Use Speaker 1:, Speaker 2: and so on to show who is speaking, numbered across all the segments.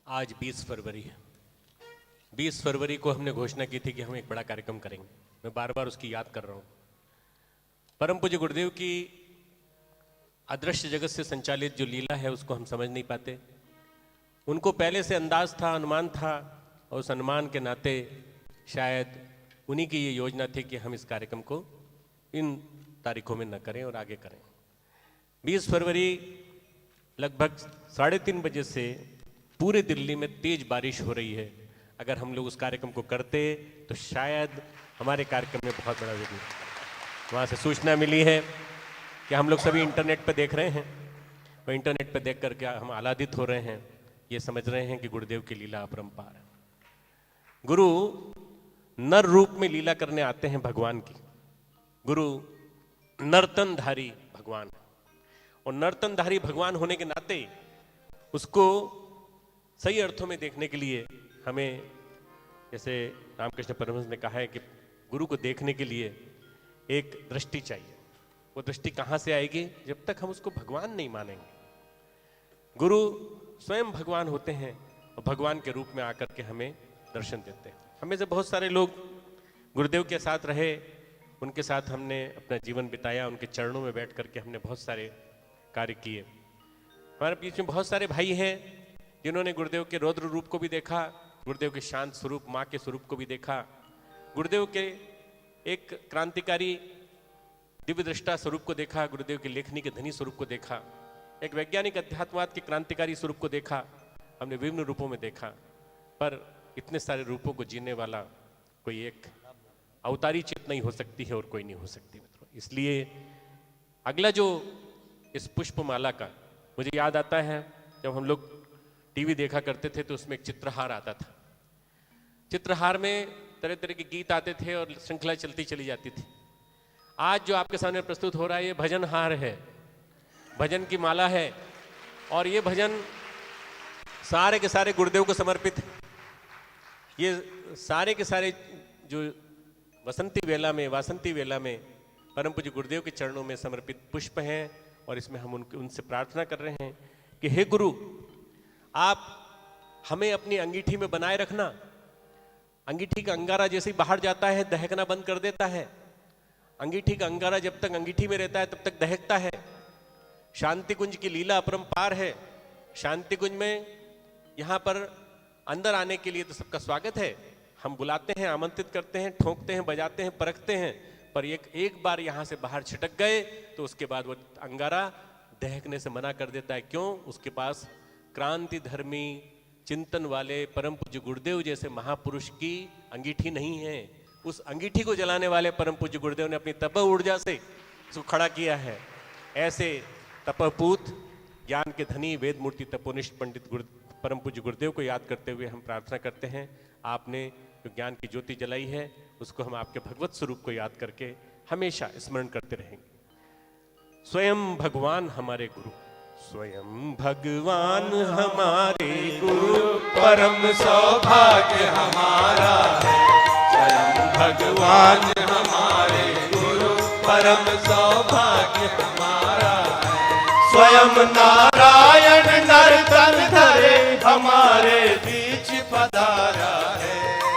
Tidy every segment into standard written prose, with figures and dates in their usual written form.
Speaker 1: आज 20 फरवरी है। 20 फरवरी को हमने घोषणा की थी कि हम एक बड़ा कार्यक्रम करेंगे। मैं बार बार उसकी याद कर रहा हूँ। परम पूज्य गुरुदेव की अदृश्य जगत से संचालित जो लीला है उसको हम समझ नहीं पाते। उनको पहले से अंदाज था, अनुमान था, और उस अनुमान के नाते शायद उन्हीं की ये योजना थी कि हम इस कार्यक्रम को इन तारीखों में न करें और आगे करें। 20 फरवरी लगभग 3:30 बजे से पूरे दिल्ली में तेज बारिश हो रही है। अगर हम लोग उस कार्यक्रम को करते तो शायद हमारे कार्यक्रम में बहुत बड़ा विघ्न। वहाँ से सूचना मिली है कि हम लोग सभी इंटरनेट पर देख रहे हैं, और इंटरनेट पर देख करके हम आह्लादित हो रहे हैं, ये समझ रहे हैं कि गुरुदेव की लीला अपरंपार है। गुरु नर रूप में लीला करने आते हैं भगवान की। गुरु नर्तनधारी भगवान है, और नर्तनधारी भगवान होने के नाते उसको सही अर्थों में देखने के लिए हमें, जैसे रामकृष्ण परमहंस ने कहा है कि गुरु को देखने के लिए एक दृष्टि चाहिए। वो दृष्टि कहाँ से आएगी? जब तक हम उसको भगवान नहीं मानेंगे। गुरु स्वयं भगवान होते हैं और भगवान के रूप में आकर के हमें दर्शन देते हैं। हमें से बहुत सारे लोग गुरुदेव के साथ रहे, उनके साथ हमने अपना जीवन बिताया, उनके चरणों में बैठ करके हमने बहुत सारे कार्य किए। हमारे बीच में बहुत सारे भाई हैं जिन्होंने गुरुदेव के रौद्र रूप को भी देखा, गुरुदेव के शांत स्वरूप माँ के स्वरूप को भी देखा, गुरुदेव के एक क्रांतिकारी दिव्य दृष्टा स्वरूप को देखा, गुरुदेव के लेखनी के धनी स्वरूप को देखा, एक वैज्ञानिक अध्यात्मवाद के क्रांतिकारी स्वरूप को देखा। हमने विभिन्न रूपों में देखा, पर इतने सारे रूपों को जीने वाला कोई एक अवतारी चित्त नहीं हो सकती है और कोई नहीं हो सकती मित्रों। इसलिए अगला जो इस पुष्पमाला का मुझे याद आता है, जब हम लोग टीवी देखा करते थे तो उसमें एक चित्रहार आता था। चित्रहार में तरह तरह के गीत आते थे और श्रृंखला चलती चली जाती थी। आज जो आपके सामने प्रस्तुत हो रहा है ये भजन हार है, भजन की माला है, और ये भजन सारे के सारे गुरुदेव को समर्पित है। ये सारे के सारे जो वासंती वेला में परम पूज्य गुरुदेव के चरणों में समर्पित पुष्प हैं, और इसमें हम उनसे प्रार्थना कर रहे हैं कि हे गुरु, आप हमें अपनी अंगीठी में बनाए रखना। अंगीठी का अंगारा जैसे ही बाहर जाता है दहकना बंद कर देता है। अंगीठी का अंगारा जब तक अंगीठी में रहता है तब तक दहकता है। शांति कुंज की लीला अपरंपार है। शांति कुंज में यहाँ पर अंदर आने के लिए तो सबका स्वागत है। हम बुलाते हैं, आमंत्रित करते हैं, ठोकते हैं, बजाते हैं, परखते हैं, पर एक बार यहाँ से बाहर छिटक गए तो उसके बाद वो अंगारा दहकने से मना कर देता है। क्यों? उसके पास क्रांति धर्मी चिंतन वाले परम पूज्य गुरुदेव जैसे महापुरुष की अंगीठी नहीं है। उस अंगीठी को जलाने वाले परम पूज्य गुरुदेव ने अपनी तप ऊर्जा से इसको खड़ा किया है। ऐसे तपपूत ज्ञान के धनी वेद मूर्ति तपोनिष्ठ पंडित परम पूज्य गुरुदेव को याद करते हुए हम प्रार्थना करते हैं, आपने जो ज्ञान की ज्योति जलाई है उसको हम आपके भगवत स्वरूप को याद करके हमेशा स्मरण करते रहेंगे। स्वयं भगवान हमारे गुरु, स्वयं भगवान हमारे गुरु,
Speaker 2: परम सौभाग्य हमारा है। स्वयं भगवान हमारे गुरु, परम सौभाग्य हमारा है। स्वयं नारायण नर्तन धरे हमारे बीच पधारा है।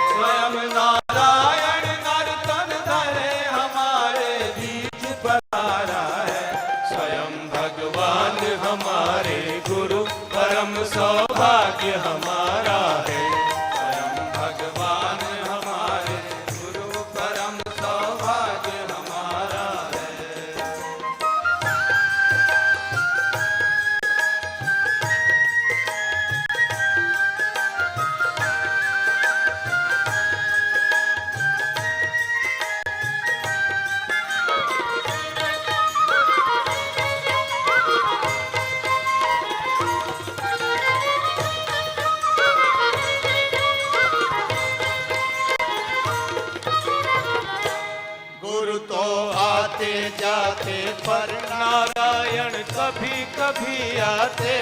Speaker 2: स्वयं नारायण नर्तन धरे हमारे बीच पधारा है। स्वयं भगवान हमारे गुरु, परम सौभाग्य हमारा है। स्वयं भगवान हमारे गुरु, परम सौभाग्य हमारा है। जाते पर नारायण कभी कभी आते।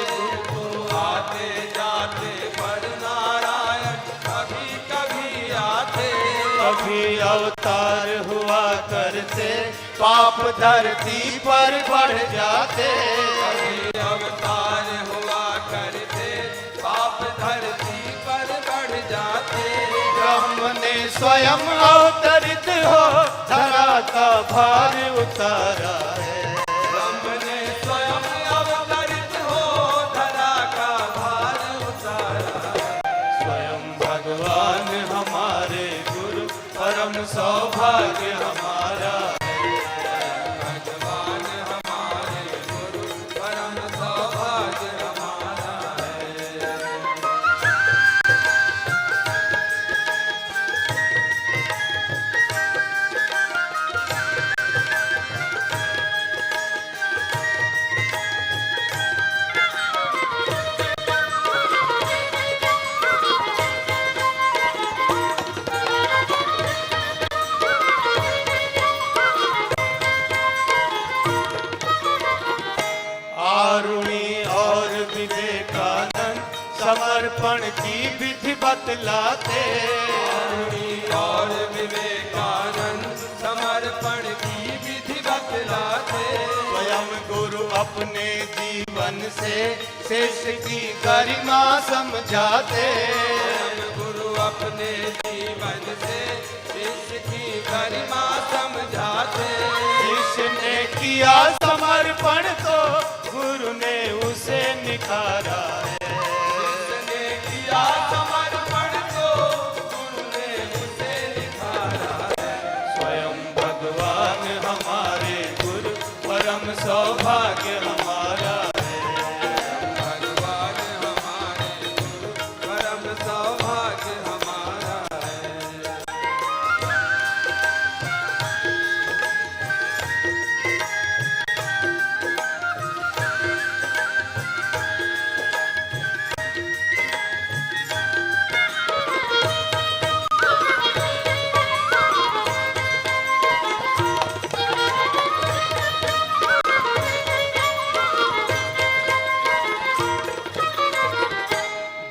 Speaker 2: गुरु तो आते जाते पर नारायण कभी कभी आते। कभी अवतार हुआ करते, पाप धरती पर बढ़ जाते। कभी अवतार हुआ करते, पाप स्वयं अवतरित हो धरा का भार उतारा है। ब्रह्म ने स्वयं अवतरित हो धरा का भार उतारा है। स्वयं भगवान हमारे गुरु परम सौभाग्य हमारा है। भगवान हमारे गुरु परम सौभाग्य हमारा है। आरुणि और विवेकानंद समर्पण की विधि बतलाते। आरुणि और विवेकानंद समर्पण की विधि बतलाते। स्वयं गुरु अपने जीवन से शेष की गरिमा समझाते। स्वयं गुरु अपने जीवन से शेष की गरिमा समझाते। शिष्य ने किया समर्पण तो गुरु ने उसे निखारा है। जिसने किया समर्पण तो गुरु ने उसे निखारा है। स्वयं भगवान हमारे गुरु परम सौभाग्य हमारा है। भगवान हमारे गुरु परम सौभाग्य हमारा है।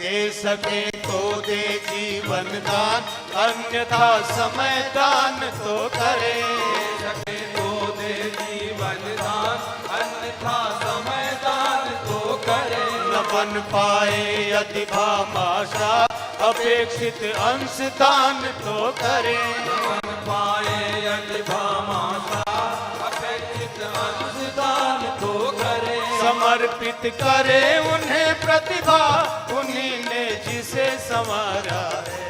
Speaker 2: दे सके तो दे जीवन दान अन्यथा समय दान तो करे। दे सके तो दे जीवन दान अन्यथा समय दान तो करे। न बन पाए यदि भामाशा अपेक्षित अंश दान तो करे। न बन पाए यदि भामाशा अपेक्षित अंश दान तो करे। समर्पित करे उन्हें प्रतिभा उन्हीं ने जिसे संवारा है।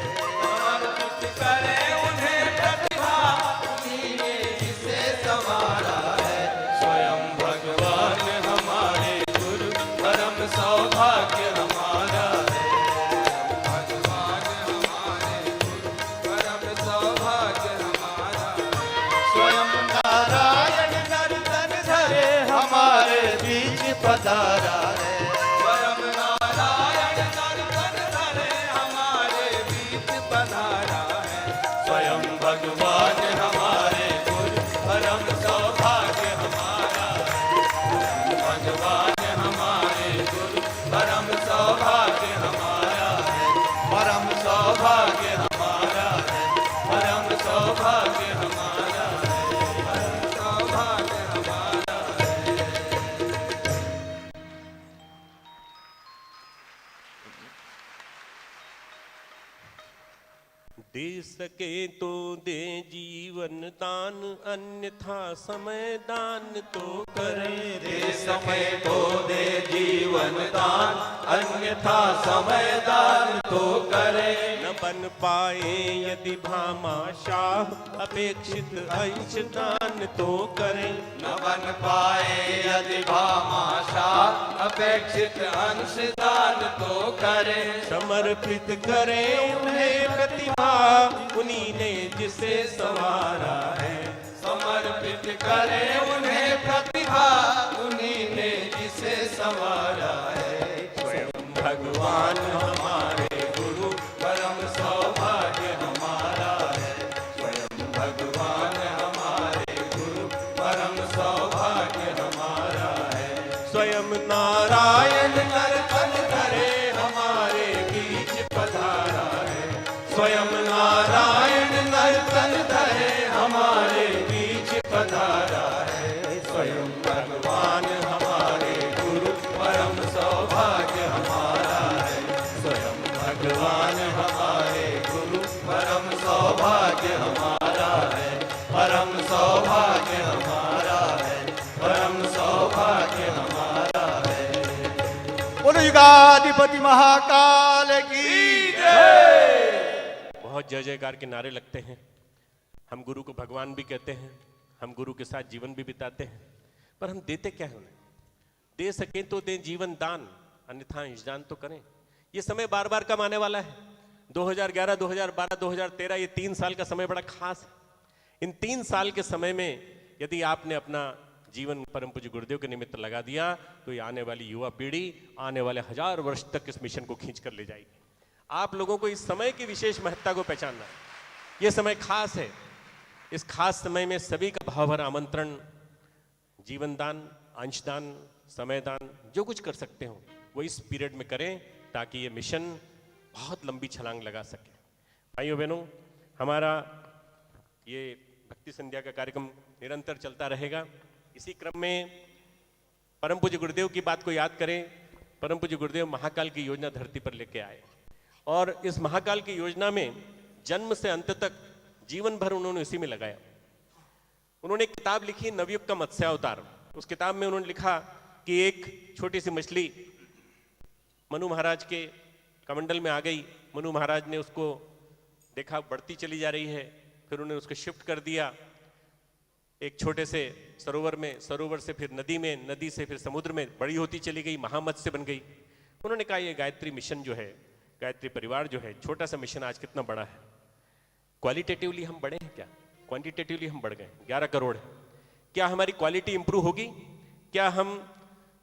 Speaker 2: समर्पित करे उन्हें प्रतिभा उन्हीं ने जिसे संवारा है। स्वयं भगवान हमारे गुरु परम सौभाग्य हमारा है। भगवान हमारे गुरु परम सौभाग्य हमारा है। स्वयं नारायण नर तन धरे हमारे बीच पधारा है। स्वयं नारायण नर तन धरे हमारे बीच पधारा है। स्वयं भगवान हमारे गुरु परम सौभाग्य हमारा है। भगवान हमारे गुरु परम सौभाग्य हमारा है। परम सौभाग्य हमारा है। परम सौभाग्य हमारा है। परम सौभाग्य हमारा है।
Speaker 1: दे सके तो दे जीवन दान अन्यथा समय दान तो करे।
Speaker 2: दे सके तो दे जीवन दान अन्यथा समय दान तो करे।
Speaker 1: न बन पाए यदि भामाशाह अपेक्षित अंश दान तो करे।
Speaker 2: न बन पाए यदि भामाशा अपेक्षित अंश दान तो करे।
Speaker 1: समर्पित करे उन्हें प्रतिभा उन्हीं ने जिसे संवारा है।
Speaker 2: समर्पित करे उन्हें प्रतिभा उन्हीं ने जिसे संवारा है।
Speaker 1: स्वयं भगवान हमारे गुरु
Speaker 2: परम सौभाग्य हमारा है। स्वयं भगवान हमारे गुरु परम सौभाग्य हमारा है।
Speaker 1: स्वयं नारायण
Speaker 2: नर तन धरे हमारे बीच पधारा है। स्वयं नारायण नर तन धरे हमारे बीच पधारा है। स्वयं भगवान हमारे गुरु परम सौभाग्य हमारा है। स्वयं भगवान हमारे गुरु परम सौभाग्य त्रिकाधिपति महाकाल की जय।
Speaker 1: बहुत जय जयकार के नारे लगते हैं। हम गुरु को भगवान भी कहते हैं, हम गुरु के साथ जीवन भी बिताते हैं, पर हम देते क्या है उन्हें? दे सकें तो दें जीवन दान, अन्यथा अंशदान तो करें। ये समय बार बार कम आने वाला है। 2011, 2012, 2013 ये 3 साल का समय बड़ा खास है। इन 3 साल के समय में यदि आपने अपना जीवन परम पूज्य गुरुदेव के निमित्त लगा दिया तो ये आने वाली युवा पीढ़ी आने वाले 1000 वर्ष तक इस मिशन को खींच कर ले जाएगी। आप लोगों को इस समय की विशेष महत्ता को पहचानना है। ये समय खास है। इस खास समय में सभी का भावभर आमंत्रण, जीवन दान, अंशदान, समयदान, जो कुछ कर सकते हो वो इस पीरियड में करें ताकि ये मिशन बहुत लंबी छलांग लगा सके। भाइयों बहनों, हमारा ये भक्ति संध्या का कार्यक्रम निरंतर चलता रहेगा। इसी क्रम में परम पूज्य गुरुदेव की बात को याद करें। परम पूज्य गुरुदेव महाकाल की योजना धरती पर लेके आए और इस महाकाल की योजना में जन्म से अंत तक जीवन भर उन्होंने इसी में लगाया। उन्होंने एक किताब लिखी, नवयुग का मत्स्यावतार। उस किताब में उन्होंने लिखा कि एक छोटी सी मछली मनु महाराज के कमंडल में आ गई। मनु महाराज ने उसको देखा बढ़ती चली जा रही है, फिर उन्होंने उसको शिफ्ट कर दिया एक छोटे से सरोवर में, सरोवर से फिर नदी में, नदी से फिर समुद्र में, बड़ी होती चली गई, महामत्स्य बन गई। उन्होंने कहा ये गायत्री मिशन जो है, गायत्री परिवार जो है, छोटा सा मिशन आज कितना बड़ा है। क्वालिटेटिवली हम बढ़े हैं क्या? क्वांटिटेटिवली हम बढ़ गए। 11 करोड़ है। क्या हमारी क्वालिटी इंप्रूव होगी? क्या हम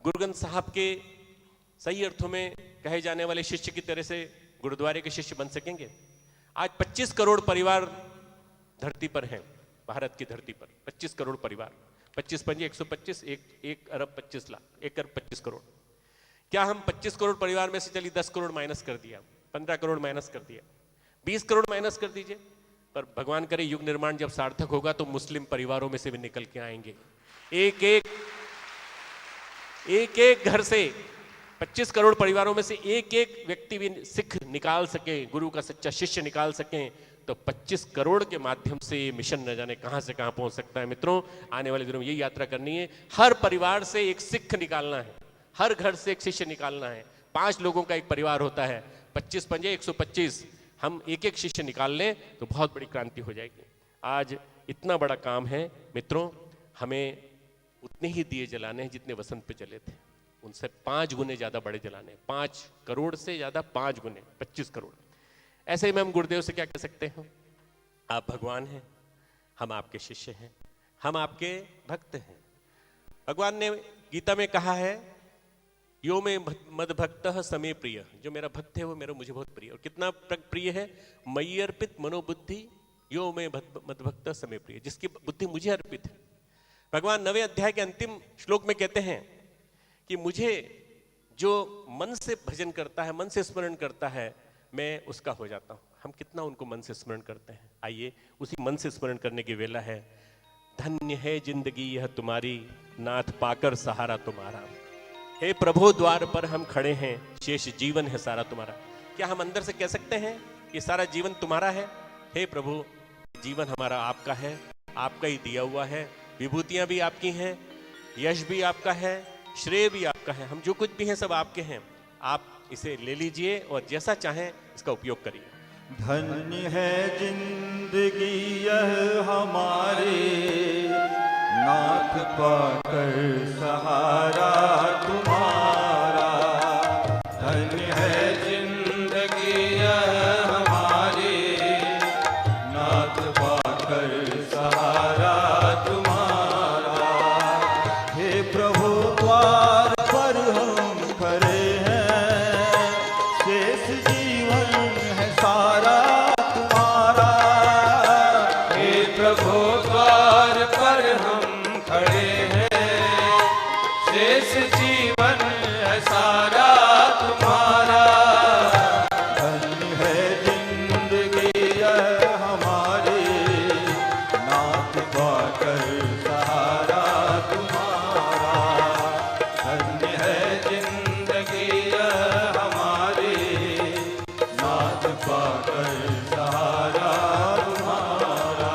Speaker 1: गुरु साहब के सही अर्थों में कहे जाने वाले शिष्य की तरह से गुरुद्वारे के शिष्य बन सकेंगे? आज 25 करोड़ परिवार धरती पर हैं, भारत की धरती पर 25 करोड़ परिवार। 25 पंजे 125, 1 अरब 25 लाख, 1 अरब 25 करोड़। क्या हम 25 करोड़ परिवार में से चलिए 10 करोड़ माइनस कर दिया, 15 करोड़ माइनस कर दिया, 20 करोड़ माइनस कर दीजिए, पर भगवान करे युग निर्माण जब सार्थक होगा तो मुस्लिम परिवारों में से भी निकल के आएंगे। एक एक घर से 25 करोड़ परिवारों में से एक एक व्यक्ति भी सिख निकाल सके, गुरु का सच्चा शिष्य निकाल सकें, तो 25 करोड़ के माध्यम से ये मिशन न जाने कहां से कहां पहुंच सकता है। मित्रों, आने वाले दिनों में यही यात्रा करनी है। हर परिवार से एक सिख निकालना है, हर घर से एक शिष्य निकालना है। 5 लोगों का एक परिवार होता है, 25 पंजे 125, हम एक एक शिष्य निकाल लें तो बहुत बड़ी क्रांति हो जाएगी। आज इतना बड़ा काम है मित्रों, हमें उतने ही दिए जलाने हैं जितने वसंत पे जले थे, उनसे 5 गुने ज्यादा बड़े जलाने। 5 करोड़ से ज्यादा 5 गुने, 25 करोड़। ऐसे ही में हम गुरुदेव से क्या कह सकते हैं? आप भगवान हैं, हम आपके शिष्य हैं, हम आपके भक्त हैं। भगवान ने गीता में कहा है, यो में मद भक्त समय प्रिय, जो मेरा भक्त है वो मेरा मुझे बहुत प्रिय। और कितना प्रिय है? मयि अर्पित मनोबुद्धि यो में मद भक्त समय प्रिय, जिसकी बुद्धि मुझे अर्पित है। भगवान 9वें अध्याय के अंतिम श्लोक में कहते हैं कि मुझे जो मन से भजन करता है, मन से स्मरण करता है, मैं उसका हो जाता हूं। हम कितना उनको मन से स्मरण करते हैं? आइए उसी मन से स्मरण करने की वेला है। धन्य है जिंदगी यह तुम्हारी, नाथ पाकर सहारा तुम्हारा। हे प्रभु द्वार पर हम खड़े हैं, शेष जीवन है सारा तुम्हारा। क्या हम अंदर से कह सकते हैं कि सारा जीवन तुम्हारा है? हे प्रभु, जीवन हमारा आपका है, आपका ही दिया हुआ है। विभूतियां भी आपकी हैं, यश भी आपका है, श्रेय भी आपका है। हम जो कुछ भी हैं सब आपके हैं। आप इसे ले लीजिए और जैसा चाहें इसका उपयोग करिए।
Speaker 2: धन्य है जिंदगी यह हमारे, नाथ पाकर सहारा तुम्हारा। धन्य है जिंदगी यह हमारे, नाथ पाकर सहारा तुम्हारा। हे प्रभु द्वार पर हम खड़े हैं, शेष जीवन है सारा तुम्हारा। हे प्रभु द्वार पर हम खड़े हैं, शेष जीवन है सारा तुम्हारा। धन्य है जिंदगी यह हमारी, नाथ पाकर सहारा तुम्हारा। धन्य है जिंदगी यह हमारी, नाथ पाकर सहारा तुम्हारा।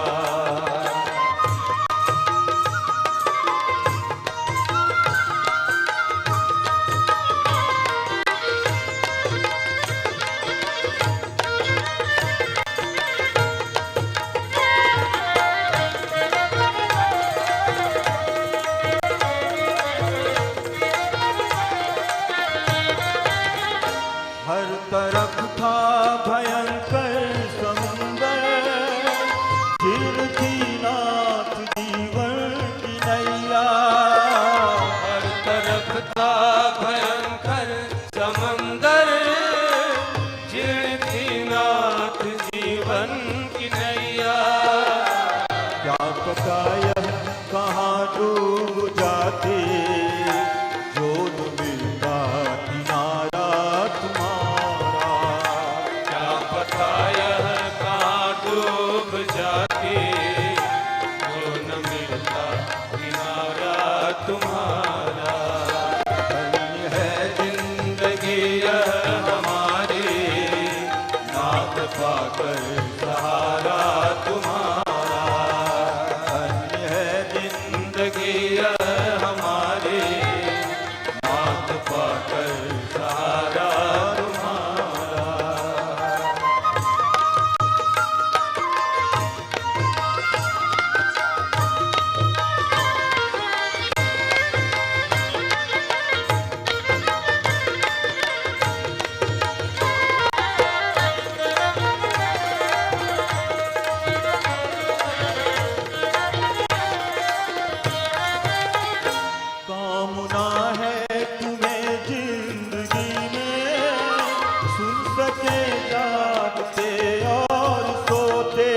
Speaker 2: कामना है तुम्हें जिंदगी में, सुन सके जागते और सोते।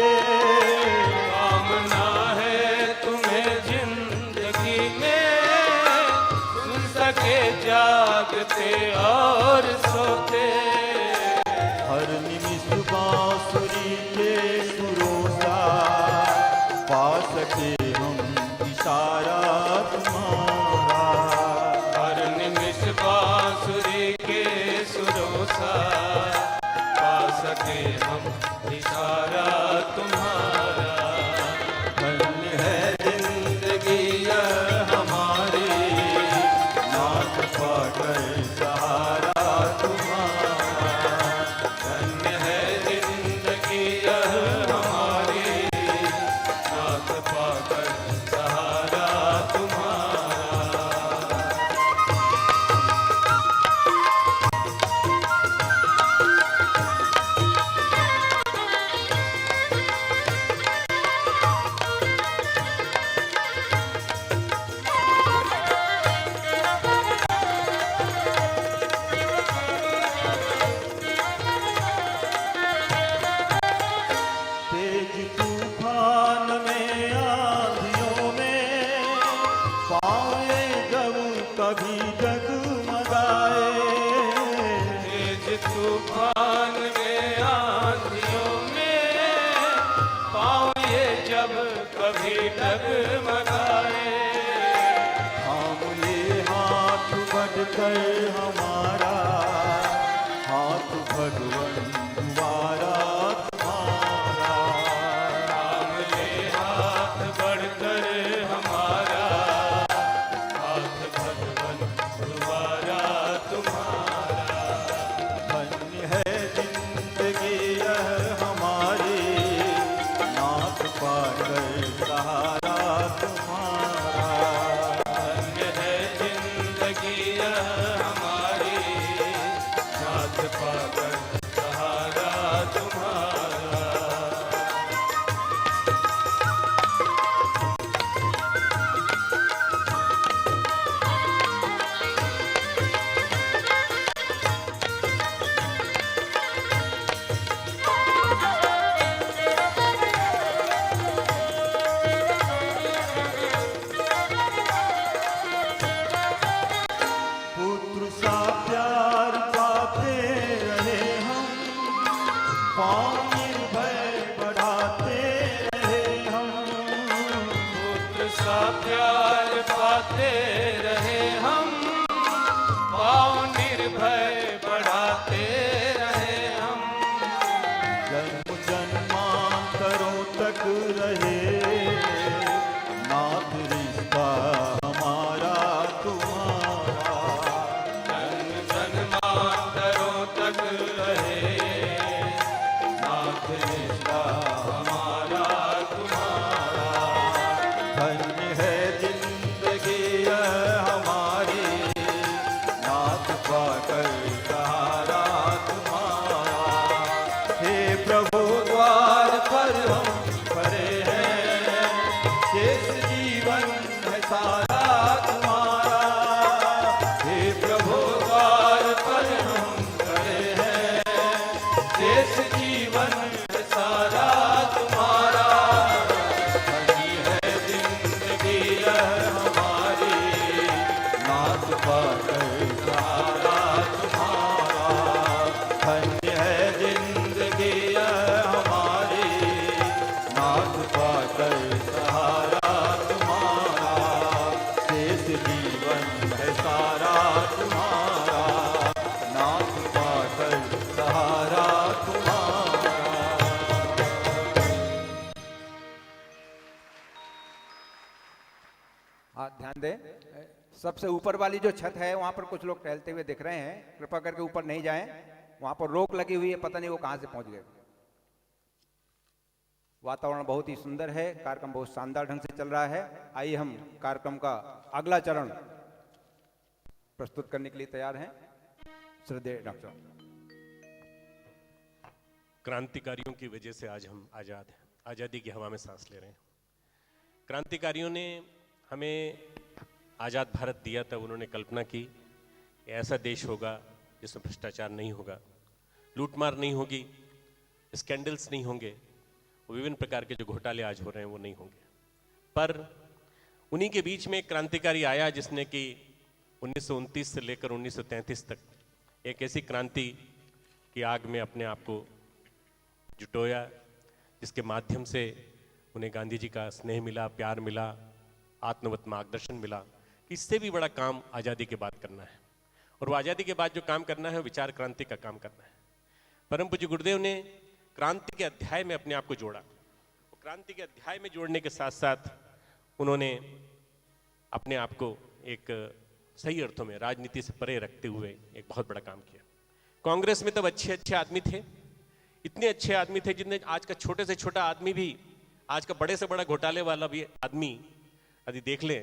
Speaker 3: कामना है तुम्हें जिंदगी में, सुन सके जागते और सोते।
Speaker 2: हर निमिष बांसुरी के सुरों सा पा सके हम इशारा तुम्हारा।
Speaker 3: हर निमिष बांसुरी के सुरों सा पा सके हम इशारा तुम्हारा।
Speaker 2: धन्य है जिंदगी यह हमारी, नाथ पाकर सहारा तुम्हारा।
Speaker 3: धन्य है जिंदगी यह हमारी, नाथ पाकर सहारा तुम्हारा।
Speaker 2: तेज तूफान में आंधियों में पाए जब कभी जगमगाए।
Speaker 3: तेज तूफान में आंधियों में पाँव ये जब कभी डगमगाए।
Speaker 2: हम ये हाथ बढ़कर हमारा, हाथ भगवन द्वारा तुम्हारा।
Speaker 3: हम ये हाथ बढ़कर हमारा, हाथ भगवन द्वारा तुम्हारा।
Speaker 2: धन्य है जिंदगी यह हमारी, नाथ पाकर सहारा तुम्हारा।
Speaker 3: धन्य है जिंदगी यह हमारी, नाथ पाकर सहारा तुम्हारा।
Speaker 2: पुत्र सा प्यार पाते रहे हम, पाँव निर्भय बढ़ाते रहे हम।
Speaker 3: पुत्र सा प्यार पाते रहे हम, पाँव निर्भय बढ़ाते रहे हम।
Speaker 2: जन्म जन्मांतरों तक रहे नाथ रिश्ता हमारा तुम्हारा।
Speaker 3: जन्म जन्मांतरों तक रहे, नाथ रिश्ता हमारा तुम्हारा।
Speaker 2: धन्य है जिंदगी यह हमारी, नाथ पाकर सहारा तुम्हारा। हे प्रभु द्वार पर हम खड़े हैं, शेष जीवन है सारा तुम्हारा। हे प्रभु द्वार पर हम खड़े हैं, शेष जीवन है सारा तुम्हारा। धन्य है जिंदगी यह हमारी, नाथ पाकर सहारा तुम्हारा। धन्य है जिंदगी यह हमारी, नाथ पाकर सहारा तुम्हारा। शेष जीवन है सारा तुम्हारा, नाथ पाकर सहारा तुम्हारा।
Speaker 4: हाँ, ध्यान दें। सबसे ऊपर वाली जो छत है वहां पर कुछ लोग टहलते हुए दिख रहे हैं, कृपा करके ऊपर नहीं जाएं। वहां पर रोक लगी हुई है, पता नहीं वो कहां से पहुंच गए। वातावरण बहुत ही सुंदर है, कार्यक्रम बहुत शानदार ढंग से चल रहा है। आइए हम कार्यक्रम का अगला चरण प्रस्तुत करने के लिए तैयार हैं। श्रद्धेय डॉक्टर।
Speaker 1: क्रांतिकारियों की वजह से आज हम आज़ाद हैं, आज़ादी की हवा में सांस ले रहे हैं। क्रांतिकारियों ने हमें आज़ाद भारत दिया तब उन्होंने कल्पना की ऐसा देश होगा जिसमें भ्रष्टाचार नहीं होगा, लूटमार नहीं होगी, स्कैंडल्स नहीं होंगे, विभिन्न प्रकार के जो घोटाले आज हो रहे हैं वो नहीं होंगे। पर उन्हीं के बीच में एक क्रांतिकारी आया जिसने कि 1929 से लेकर 1933 तक एक ऐसी क्रांति की आग में अपने आप को जुटोया, जिसके माध्यम से उन्हें गांधी जी का स्नेह मिला, प्यार मिला, आत्मवत मार्गदर्शन मिला कि इससे भी बड़ा काम आज़ादी के बाद करना है। और वो आज़ादी के बाद जो काम करना है विचार क्रांति का काम करना है। परम पूज्य गुरुदेव ने क्रांति के अध्याय में अपने आप को जोड़ा। क्रांति के अध्याय में जोड़ने के साथ साथ उन्होंने अपने आप को एक सही अर्थों में राजनीति से परे रखते हुए एक बहुत बड़ा काम किया। कांग्रेस में तब अच्छे अच्छे आदमी थे, इतने अच्छे आदमी थे जिन्हें आज का छोटे से छोटा आदमी भी, आज का बड़े से बड़ा घोटाले वाला भी आदमी यदि देख ले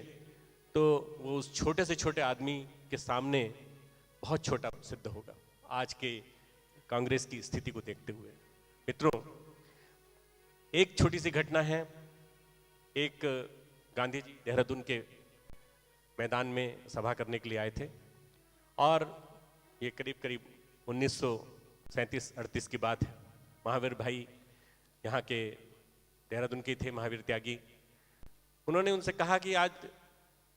Speaker 1: तो वो उस छोटे से छोटे आदमी के सामने बहुत छोटा सिद्ध होगा आज के कांग्रेस की स्थिति को देखते हुए। मित्रों, एक छोटी सी घटना है। एक गांधी जी देहरादून के मैदान में सभा करने के लिए आए थे और ये करीब करीब 1937-38 की बात है। महावीर भाई यहाँ के देहरादून के थे, महावीर त्यागी। उन्होंने उनसे कहा कि आज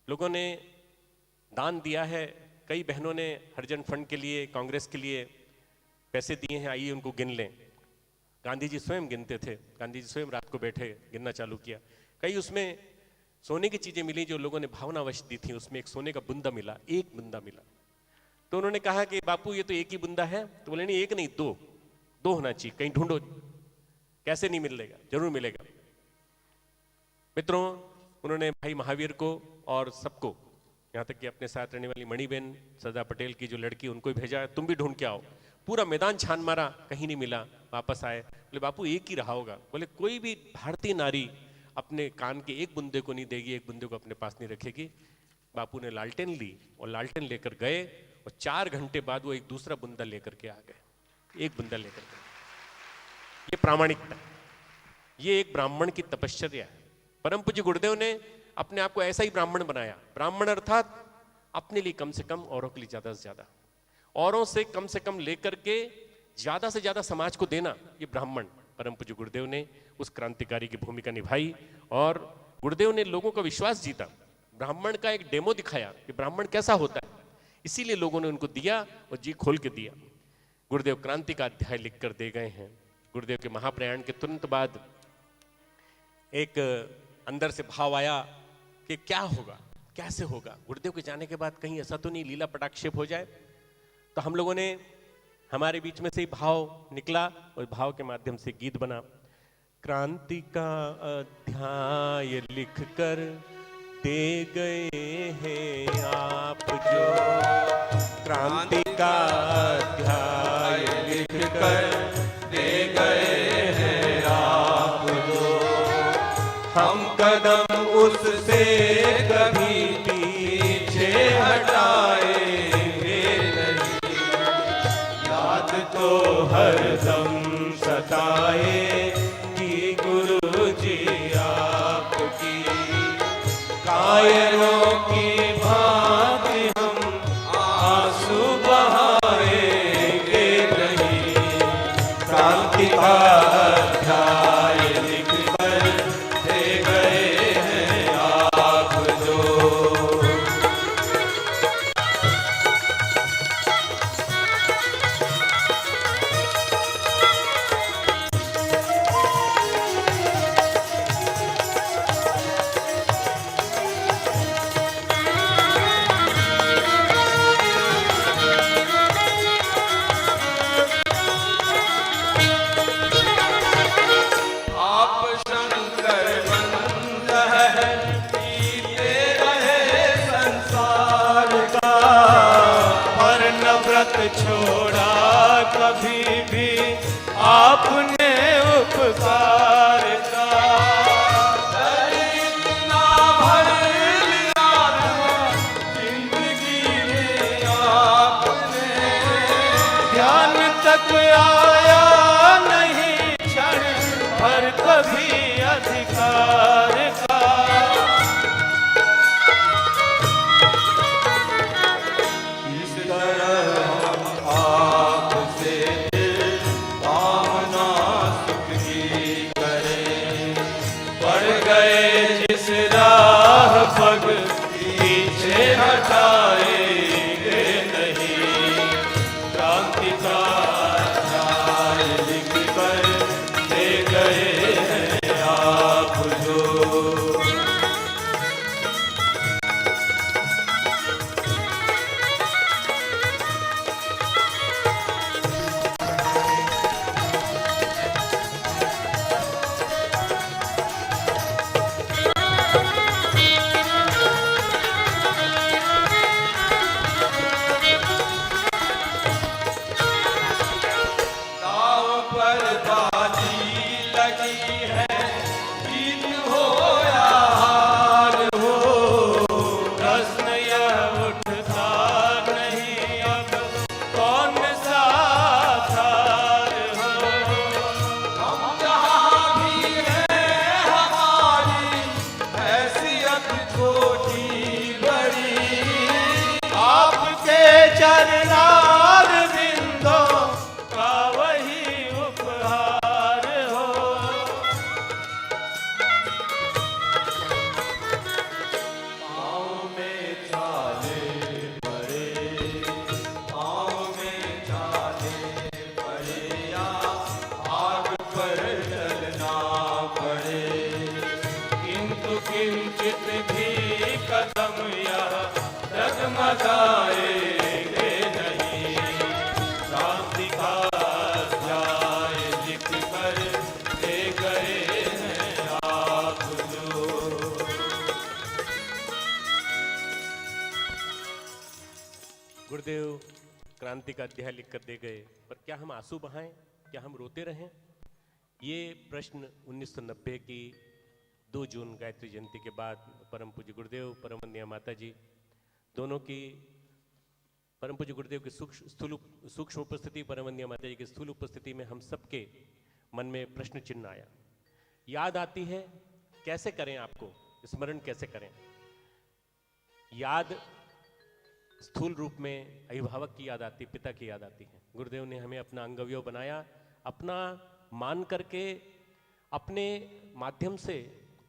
Speaker 1: लोगों ने दान दिया है, कई बहनों ने हरिजन फंड के लिए, कांग्रेस के लिए पैसे दिए हैं, आइए उनको गिन लें। गांधी जी स्वयं गिनते थे, गांधी जी स्वयं रात को बैठे गिनना चालू किया। कई उसमें सोने की चीजें मिली जो लोगों ने भावनावश दी थी, उसमें एक सोने का बुंदा मिला, एक बुंदा मिला। तो उन्होंने कहा कि बापू ये तो एक ही बुंदा है। तो बोले नहीं, एक नहीं, दो होना चाहिए, कहीं ढूंढो, कैसे नहीं मिलेगा, जरूर मिलेगा। मित्रों, उन्होंने भाई महावीर को और सबको, यहाँ तक कि अपने साथ रहने वाली मणिबेन सरदार पटेल की जो लड़की, उनको भी भेजा, तुम भी ढूंढ के आओ। पूरा मैदान छान मारा, कहीं नहीं मिला। वापस आए, बोले बापू एक ही रहा होगा। बोले कोई भी भारतीय नारी अपने कान के एक बुंदे को नहीं देगी, एक बुंदे को अपने पास नहीं रखेगी। बापू ने लालटेन ली और लालटेन लेकर गए और 4 घंटे बाद वो एक दूसरा बुंदा लेकर के आ गए, एक बुंदा लेकर गए। ये प्रामाणिकता, ये एक ब्राह्मण की तपश्चर्या है। परम पूज्य गुरुदेव ने अपने आप को ऐसा ही ब्राह्मण बनाया। ब्राह्मण अर्थात अपने लिए कम से कम, औरों के लिए ज्यादा से ज्यादा, औरों से कम लेकर के ज्यादा से ज्यादा समाज को देना, ये ब्राह्मण। परम पूज्य गुरुदेव ने उस क्रांतिकारी की भूमिका निभाई और गुरुदेव ने लोगों का विश्वास जीता। ब्राह्मण का एक डेमो दिखाया कि ब्राह्मण कैसा होता है, इसीलिए लोगों ने उनको दिया और जी खोल के दिया। गुरुदेव क्रांति का अध्याय लिखकर दे गए हैं। गुरुदेव के महाप्रयाण के तुरंत बाद एक अंदर से भाव आया कि क्या होगा, कैसे होगा। गुरुदेव के जाने के बाद कहीं ऐसा तो नहीं लीला पटाक्षेप हो जाए। तो हम लोगों ने, हमारे बीच में से ही भाव निकला और भाव के माध्यम से गीत बना। क्रांति का अध्याय लिखकर दे गए हैं आप जो, क्रांति का अध्याय लिखकर
Speaker 2: दे गए हैं आप जो, हम कदम उससे कभी पीछे हटाएंगे नहीं। याद तो हरदम सताए कि गुरु जी आपकी, कायरों की भांति हम आंसू बहाएंगे नहीं। क्रांति का अध्याय लिखकर दे गए हैं आप जो, छोड़ा कभी भी आपने उपकार का। इतना भर लिया जिंदगी में आपने, ध्यान तक आया नहीं क्षण भर कभी अधिकार का।
Speaker 3: चरणार बिंदों का वही उपहार हो। पाँव में छाले पड़े, पाँव में छाले पड़े या आग पर चलना पड़े, किंतु किंचित भी कदम यह डगमगाएंगे नहीं। शांति का अध्याय लिख कर ले गए हैं आप जो।
Speaker 1: गुरुदेव क्रांति का अध्याय लिख कर दे गए, पर क्या हम आंसू बहाएं, क्या हम रोते रहें? ये प्रश्न 1990 की 2 जून गायत्री जयंती के बाद परम पूज्य गुरुदेव, परम वंदनीय माता जी दोनों की, परम पूज्य गुरुदेव की सूक्ष्म उपस्थिति, परम वंदनीय माता जी की स्थूल उपस्थिति में हम सबके मन में प्रश्न चिन्ह आया। याद आती है, कैसे करें आपको स्मरण, कैसे करें? याद स्थूल रूप में अभिभावक की याद आती, पिता की याद आती है। गुरुदेव ने हमें अपना अंगअवयव बनाया, अपना मान करके अपने माध्यम से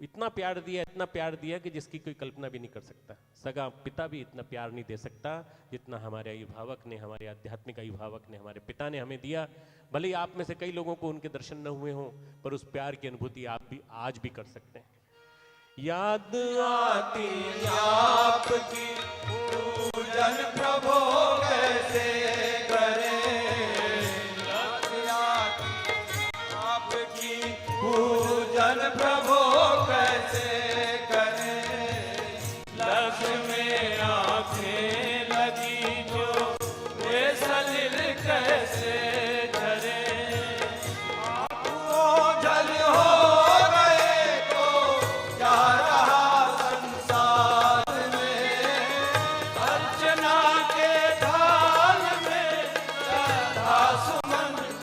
Speaker 1: इतना प्यार दिया, इतना प्यार दिया कि जिसकी कोई कल्पना भी नहीं कर सकता। सगा पिता भी इतना प्यार नहीं दे सकता जितना हमारे अभिभावक ने, हमारे आध्यात्मिक अभिभावक ने, हमारे पिता ने हमें दिया। भले ही आप में से कई लोगों को उनके दर्शन न हुए हों, पर उस प्यार की अनुभूति आप भी आज भी कर सकते हैं। याद
Speaker 3: आती आपकी पूजन प्रभो कैसे करें, याद आती आपकी पूजन प्रभो